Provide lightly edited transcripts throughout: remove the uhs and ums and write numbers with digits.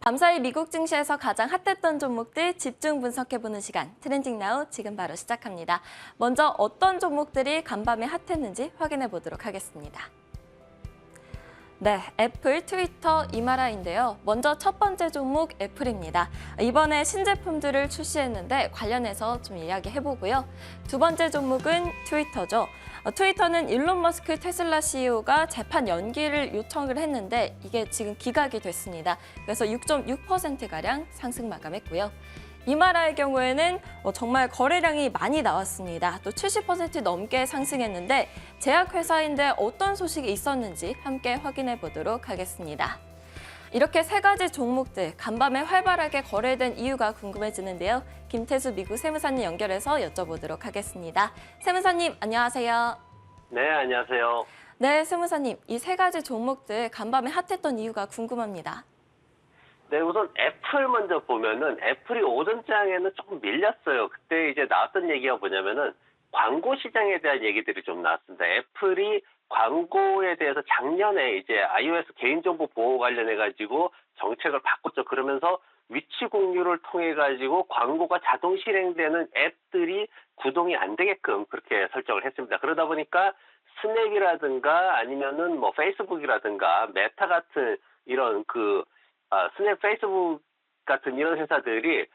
밤사이 미국 증시에서 가장 핫했던 종목들 집중 분석해보는 시간, 트렌딩 나우 지금 바로 시작합니다. 먼저 어떤 종목들이 간밤에 핫했는지 확인해 보도록 하겠습니다. 네, 애플, 트위터, 이마라인데요. 먼저 첫 번째 종목 애플입니다. 이번에 신제품들을 출시했는데 관련해서 좀 이야기해보고요. 두 번째 종목은 트위터죠. 트위터는 일론 머스크 테슬라 CEO가 재판 연기를 요청을 했는데 이게 지금 기각이 됐습니다. 그래서 6.6%가량 상승 마감했고요. 이마라의 경우에는 정말 거래량이 많이 나왔습니다. 또 70% 넘게 상승했는데 제약회사인데 어떤 소식이 있었는지 함께 확인해 보도록 하겠습니다. 이렇게 세 가지 종목들 간밤에 활발하게 거래된 이유가 궁금해지는데요. 김태수 미국 세무사님 연결해서 여쭤보도록 하겠습니다. 세무사님 안녕하세요. 네, 안녕하세요. 네, 세무사님. 이 세 가지 종목들 간밤에 핫했던 이유가 궁금합니다. 네, 우선 애플 먼저 보면은 애플이 오전장에는 조금 밀렸어요. 그때 이제 나왔던 얘기가 뭐냐면은 광고 시장에 대한 얘기들이 좀 나왔습니다. 애플이 광고에 대해서 작년에 이제 iOS 개인정보 보호 관련해가지고 정책을 바꿨죠. 그러면서 위치 공유를 통해가지고 광고가 자동 실행되는 앱들이 구동이 안 되게끔 그렇게 설정을 했습니다. 그러다 보니까 스냅이라든가 아니면은 뭐 페이스북이라든가 메타 같은 이런 스냅, 페이스북 같은 이런 회사들이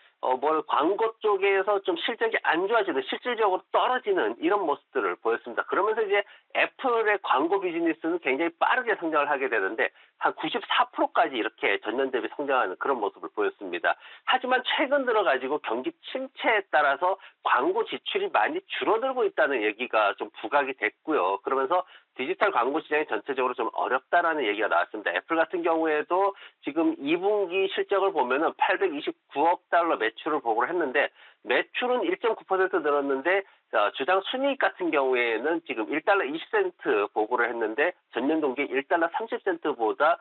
광고 쪽에서 좀 실적이 안 좋아지는, 실질적으로 떨어지는 이런 모습들을 보였습니다. 그러면서 이제 애플의 광고 비즈니스는 굉장히 빠르게 성장을 하게 되는데 한 94%까지 이렇게 전년 대비 성장하는 그런 모습을 보였습니다. 하지만 최근 들어가지고 경기 침체에 따라서 광고 지출이 많이 줄어들고 있다는 얘기가 좀 부각이 됐고요. 그러면서 디지털 광고 시장이 전체적으로 좀 어렵다라는 얘기가 나왔습니다. 애플 같은 경우에도 지금 2분기 실적을 보면은 829억 달러 매출을 보고를 했는데 매출은 1.9% 늘었는데 주당 순이익 같은 경우에는 지금 1달러 20센트 보고를 했는데 전년 동기 1달러 30센트보다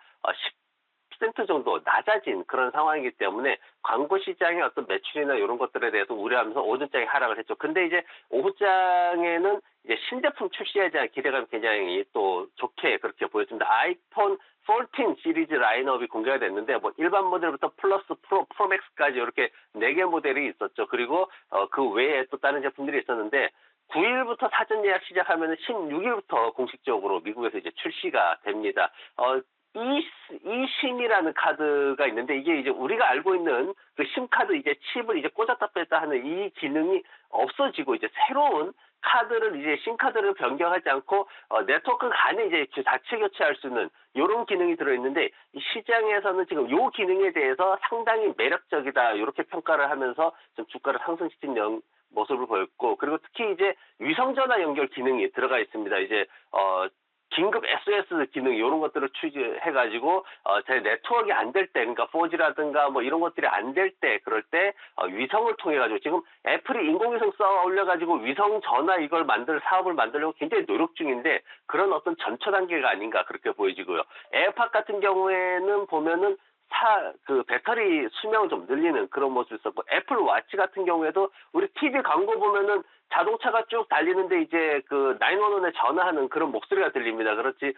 10센트 정도 낮아진 그런 상황이기 때문에 광고 시장의 어떤 매출이나 이런 것들에 대해서 우려하면서 오전장에 하락을 했죠. 근데 이제 오후장에는 이제 신제품 출시에 대한 기대감이 굉장히 또 좋게 그렇게 보였습니다. 아이폰 14 시리즈 라인업이 공개가 됐는데 뭐 일반 모델부터 플러스, 프로맥스까지 이렇게 4개 모델이 있었죠. 그리고 그 외에 또 다른 제품들이 있었는데 9일부터 사전 예약 시작하면 16일부터 공식적으로 미국에서 이제 출시가 됩니다. 이심이라는 카드가 있는데 이게 이제 우리가 알고 있는 그 심카드 이제 칩을 이제 꽂았다 뺐다 하는 이 기능이 없어지고 이제 새로운 카드를 이제 심카드를 변경하지 않고 네트워크 간에 이제 자체 교체할 수 있는 이런 기능이 들어있는데 이 시장에서는 지금 이 기능에 대해서 상당히 매력적이다 이렇게 평가를 하면서 좀 주가를 상승시킨 모습을 보였고 그리고 특히 이제 위성전화 연결 기능이 들어가 있습니다. 이제 긴급 SOS 기능 이런 것들을 추진해가지고 제 네트워크가 안 될 때, 그러니까 4G라든가 뭐 이런 것들이 안 될 때, 그럴 때 위성을 통해 가지고 지금 애플이 인공위성 쏘아 올려가지고 위성 전화 이걸 사업을 만들려고 굉장히 노력 중인데 그런 어떤 전초 단계가 아닌가 그렇게 보여지고요. 에어팟 같은 경우에는 보면은 배터리 수명을 좀 늘리는 그런 모습이 있었고, 애플 워치 같은 경우에도 우리 TV 광고 보면은 자동차가 쭉 달리는데 이제 911에 전화하는 그런 목소리가 들립니다. 그렇듯이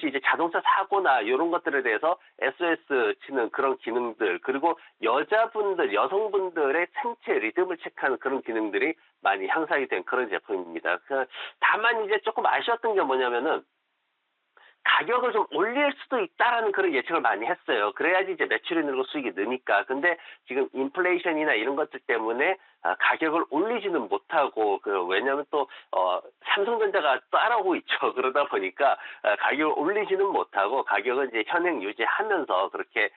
이제 자동차 사고나 이런 것들에 대해서 SOS 치는 그런 기능들, 그리고 여성분들의 생체 리듬을 체크하는 그런 기능들이 많이 향상이 된 그런 제품입니다. 다만 이제 조금 아쉬웠던 게 뭐냐면은 가격을 좀 올릴 수도 있다라는 그런 예측을 많이 했어요. 그래야지 이제 매출이 늘고 수익이 느니까. 근데 지금 인플레이션이나 이런 것들 때문에 가격을 올리지는 못하고 왜냐하면 또 삼성전자가 따라오고 있죠. 그러다 보니까 가격을 올리지는 못하고 가격은 이제 현행 유지하면서 그렇게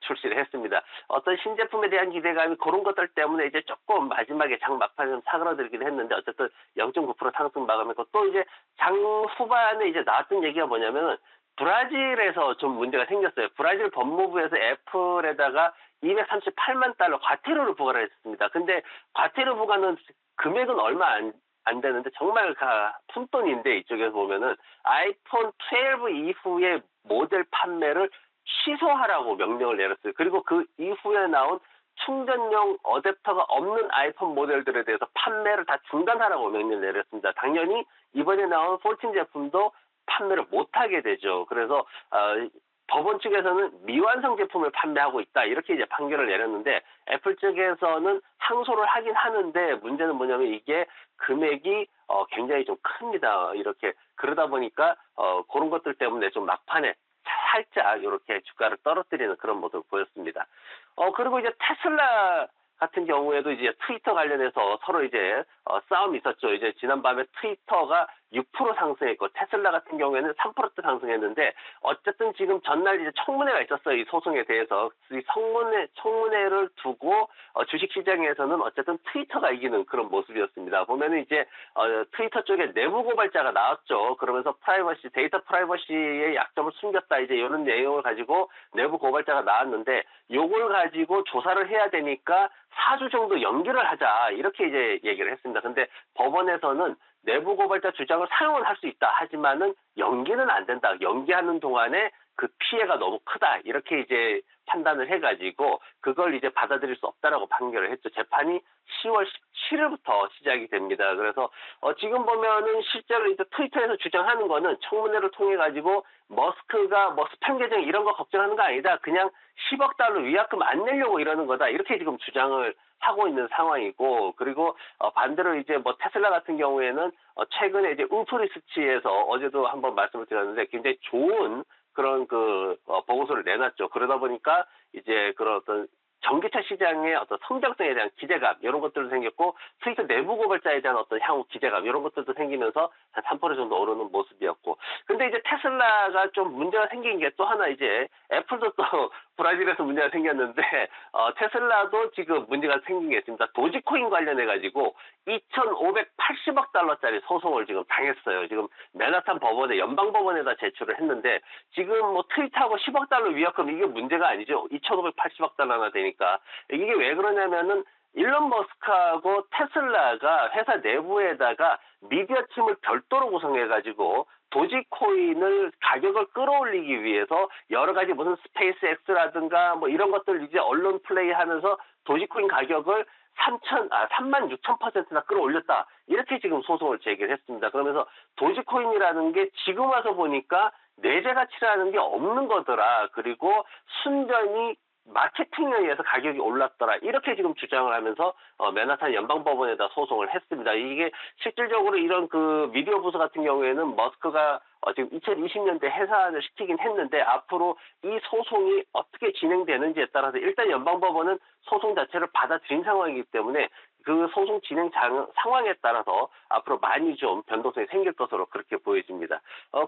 출시를 했습니다. 어떤 신제품에 대한 기대감이 그런 것들 때문에 이제 조금 마지막에 장 막판에 좀 사그라들긴 했는데 어쨌든 0.9% 상승 마감했고 또 이제 장 후반에 이제 나왔던 얘기가 뭐냐면은 브라질에서 좀 문제가 생겼어요. 브라질 법무부에서 애플에다가 238만 달러 과태료를 부과를 했습니다. 근데 과태료 부과는 금액은 얼마 안 되는데 정말 푼돈인데 이쪽에서 보면은 아이폰 12 이후의 모델 판매를 취소하라고 명령을 내렸어요. 그리고 그 이후에 나온 충전용 어댑터가 없는 아이폰 모델들에 대해서 판매를 다 중단하라고 명령을 내렸습니다. 당연히 이번에 나온 14 제품도 판매를 못하게 되죠. 그래서 법원 측에서는 미완성 제품을 판매하고 있다 이렇게 이제 판결을 내렸는데 애플 측에서는 항소를 하긴 하는데 문제는 뭐냐면 이게 금액이 굉장히 좀 큽니다. 이렇게 그러다 보니까 그런 것들 때문에 좀 막판에 살짝 이렇게 주가를 떨어뜨리는 그런 모습을 보였습니다. 그리고 이제 테슬라 같은 경우에도 이제 트위터 관련해서 서로 이제 싸움이 있었죠. 이제 지난밤에 트위터가 6% 상승했고 테슬라 같은 경우에는 3% 상승했는데 어쨌든 지금 전날 이제 청문회가 있었어요. 이 소송에 대해서 이 청문회를 두고 주식 시장에서는 어쨌든 트위터가 이기는 그런 모습이었습니다. 보면은 이제 트위터 쪽에 내부 고발자가 나왔죠. 그러면서 데이터 프라이버시의 약점을 숨겼다 이제 이런 내용을 가지고 내부 고발자가 나왔는데 요걸 가지고 조사를 해야 되니까 4주 정도 연기를 하자 이렇게 이제 얘기를 했습니다. 근데 법원에서는 내부 고발자 주장을 사용은 할 수 있다. 하지만은 연기는 안 된다. 연기하는 동안에 그 피해가 너무 크다. 이렇게 이제 판단을 해가지고 그걸 이제 받아들일 수 없다라고 판결을 했죠. 재판이 10월 17일부터 시작이 됩니다. 그래서 지금 보면은 실제로 이제 트위터에서 주장하는 거는 청문회를 통해 가지고 머스크가 뭐 스팸 계정 이런 거 걱정하는 거 아니다. 그냥 10억 달러 위약금 안 내려고 이러는 거다. 이렇게 지금 주장을 하고 있는 상황이고 그리고 반대로 이제 뭐 테슬라 같은 경우에는 최근에 이제 우프리스치에서 어제도 한번 말씀을 드렸는데 굉장히 좋은 그런 보고서를 내놨죠. 그러다 보니까 이제 그런 어떤 전기차 시장의 어떤 성장성에 대한 기대감 이런 것들도 생겼고 트위터 내부 고발자에 대한 어떤 향후 기대감 이런 것들도 생기면서 한 3% 정도 오르는 모습이었고 근데 이제 테슬라가 좀 문제가 생긴 게 또 하나 이제 애플도 또 브라질에서 문제가 생겼는데 테슬라도 지금 문제가 생긴 게 있습니다. 도지코인 관련해 가지고 2,580억 달러짜리 소송을 지금 당했어요. 지금 맨하탄 법원에 연방 법원에다 제출을 했는데 지금 뭐 트윗하고 10억 달러 위약금 이게 문제가 아니죠. 2,580억 달러나 되니까 이게 왜 그러냐면은 일론 머스크하고 테슬라가 회사 내부에다가 미디어 팀을 별도로 구성해가지고 도지코인을 가격을 끌어올리기 위해서 여러 가지 무슨 스페이스 X라든가 뭐 이런 것들 이제 언론 플레이하면서 도지코인 가격을 36,000%나 끌어올렸다. 이렇게 지금 소송을 제기를 했습니다. 그러면서 도지코인이라는 게 지금 와서 보니까 내재 가치라는 게 없는 거더라. 그리고 순전히 마케팅에 의해서 가격이 올랐더라. 이렇게 지금 주장을 하면서 맨하탄 연방법원에다 소송을 했습니다. 이게 실질적으로 이런 미디어 부서 같은 경우에는 머스크가 지금 2020년대 해산을 시키긴 했는데 앞으로 이 소송이 어떻게 진행되는지에 따라서 일단 연방법원은 소송 자체를 받아들인 상황이기 때문에 그 소송 진행 상황에 따라서 앞으로 많이 좀 변동성이 생길 것으로 그렇게 보여집니다.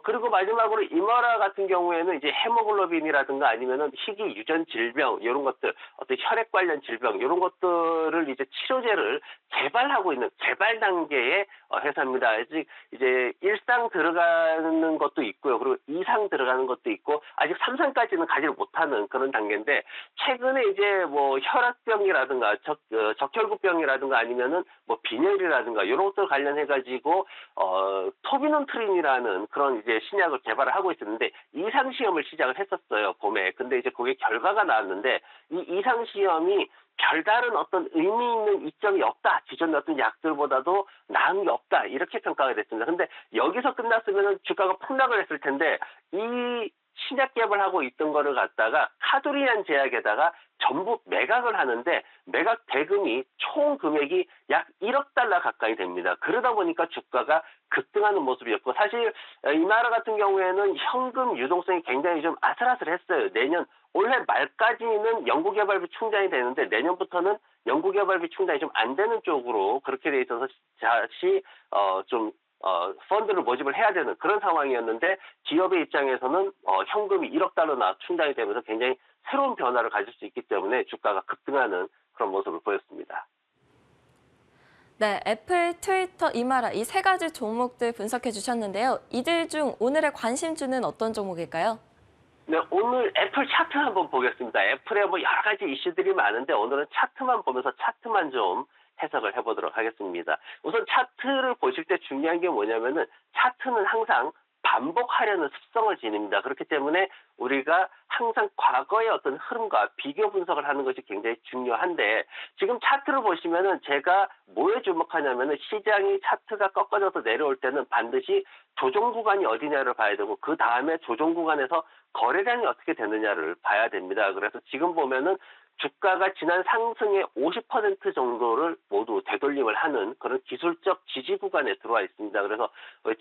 그리고 마지막으로 이머라 같은 경우에는 이제 헤모글로빈이라든가 아니면은 희귀 유전 질병 이런 것들, 어떤 혈액 관련 질병 이런 것들을 이제 치료제를 개발하고 있는 개발 단계의 회사입니다. 아직 이제 1상 들어가는 것도 있고요. 그리고 2상 들어가는 것도 있고 아직 3상까지는 가지를 못하는 그런 단계인데 최근에 이제 뭐 혈압병이라든가 적혈구병이라든가 아니면은 뭐 빈혈이라든가 이런 것들 관련해 가지고 토비논트린이라는 그런 이제 신약을 개발을 하고 있었는데 이상 시험을 시작을 했었어요, 봄에. 근데 이제 그게 결과가 나왔는데 이 이상 시험이 별다른 어떤 의미 있는 이점이 없다. 기존의 어떤 약들보다도 나은 게 없다. 이렇게 평가가 됐습니다. 근데 여기서 끝났으면 주가가 폭락을 했을 텐데 이 신약 개발하고 있던 거를 갖다가 카두리안 제약에다가 전부 매각을 하는데 매각 대금이 총 금액이 약 1억 달러 가까이 됩니다. 그러다 보니까 주가가 급등하는 모습이었고 사실 이마라 같은 경우에는 현금 유동성이 굉장히 좀 아슬아슬했어요. 올해 말까지는 연구개발비 충당이 되는데 내년부터는 연구개발비 충당이 좀 안 되는 쪽으로 그렇게 돼 있어서 다시 펀드를 모집을 해야 되는 그런 상황이었는데 기업의 입장에서는 현금이 1억 달러나 충당이 되면서 굉장히 새로운 변화를 가질 수 있기 때문에 주가가 급등하는 그런 모습을 보였습니다. 네, 애플, 트위터, 이마라 이 세 가지 종목들 분석해 주셨는데요. 이들 중 오늘의 관심주는 어떤 종목일까요? 네, 오늘 애플 차트 한번 보겠습니다. 애플에 뭐 여러 가지 이슈들이 많은데 오늘은 차트만 보면서 차트만 좀 해석을 해보도록 하겠습니다. 우선 차트를 보실 때 중요한 게 뭐냐면은 차트는 항상 반복하려는 습성을 지닙니다. 그렇기 때문에 우리가 항상 과거의 어떤 흐름과 비교 분석을 하는 것이 굉장히 중요한데 지금 차트를 보시면은 제가 뭐에 주목하냐면은 시장이 차트가 꺾어져서 내려올 때는 반드시 조정 구간이 어디냐를 봐야 되고 그 다음에 조정 구간에서 거래량이 어떻게 되느냐를 봐야 됩니다. 그래서 지금 보면은 주가가 지난 상승의 50% 정도를 모두 되돌림을 하는 그런 기술적 지지 구간에 들어와 있습니다. 그래서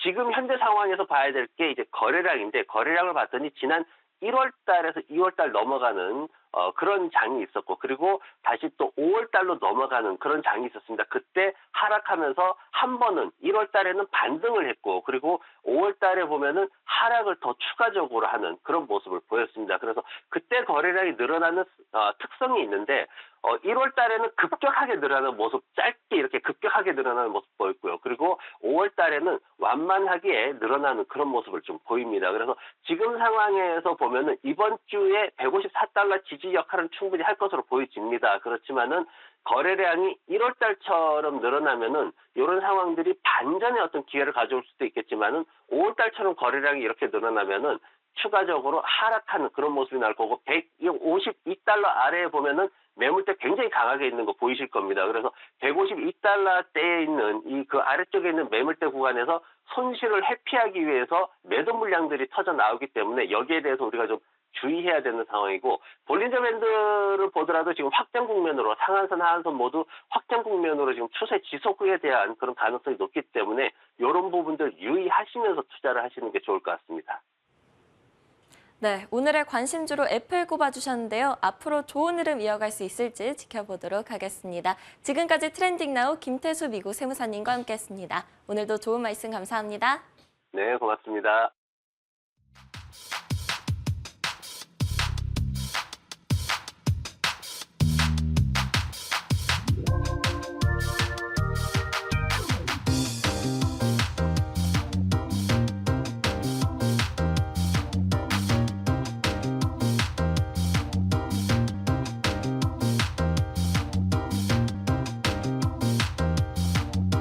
지금 현재 상황에서 봐야 될 게 이제 거래량인데 거래량을 봤더니 지난 1월 달에서 2월 달 넘어가는 그런 장이 있었고 그리고 다시 또 5월 달로 넘어가는 그런 장이 있었습니다. 그때 하락하면서 한 번은 1월 달에는 반등을 했고 그리고 5월 달에 보면은 하락을 더 추가적으로 하는 그런 모습을 보였습니다. 그래서 그때 거래량이 늘어나는 특성이 있는데 1월 달에는 급격하게 늘어나는 모습, 짧게 이렇게 급격하게 늘어나는 모습 보였고요. 그리고 5월 달에는 완만하게 늘어나는 그런 모습을 좀 보입니다. 그래서 지금 상황에서 보면은 이번 주에 154달러 지지 역할은 충분히 할 것으로 보여집니다. 그렇지만은 거래량이 1월 달처럼 늘어나면은 이런 상황들이 반전의 어떤 기회를 가져올 수도 있겠지만은 5월 달처럼 거래량이 이렇게 늘어나면은 추가적으로 하락하는 그런 모습이 나올 거고 152달러 아래에 보면은 매물대 굉장히 강하게 있는 거 보이실 겁니다. 그래서 152달러대에 있는 이 그 아래쪽에 있는 매물대 구간에서 손실을 회피하기 위해서 매도 물량들이 터져 나오기 때문에 여기에 대해서 우리가 좀 주의해야 되는 상황이고 볼린저 밴드를 보더라도 지금 확장 국면으로 상한선 하한선 모두 확장 국면으로 지금 추세 지속에 대한 그런 가능성이 높기 때문에 이런 부분들 유의하시면서 투자를 하시는 게 좋을 것 같습니다. 네, 오늘의 관심주로 애플 꼽아주셨는데요. 앞으로 좋은 흐름 이어갈 수 있을지 지켜보도록 하겠습니다. 지금까지 트렌딩 나우 김태수 미국 세무사님과 함께했습니다. 오늘도 좋은 말씀 감사합니다. 네, 고맙습니다.